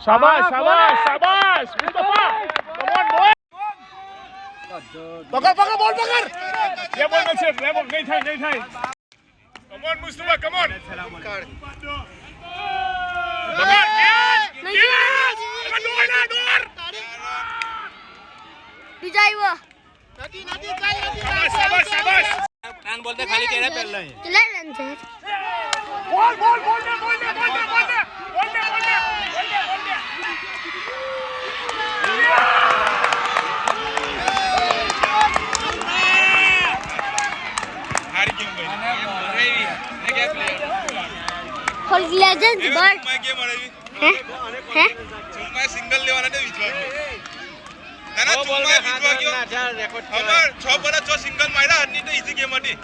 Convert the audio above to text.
શાબાશ શાબાશ શાબાશ મુસ્તફા કમ ઓન બોય પકડ બોલ પકડ એ બોલ નથી એ બોલ નહીં થાય come on Mustafa come on પકડ દોર બીજા આવ્યો શાબાશ શાબાશ કાન બોલતે ખાલી કેરે પહેલા કેટલા રન છે બોલ ફોર લેજન્ડ બટ મેં ગેમ રમી હે ચુમ્મા સિંગલ લેવાના ને વિચવા ના બોલ ચુમ્મા વિચવા ગયો ના ચાલ રેકોર્ડ અમાર 6 બોલા 6 સિંગલ માર્યા ની તો ઈઝી ગેમ હતી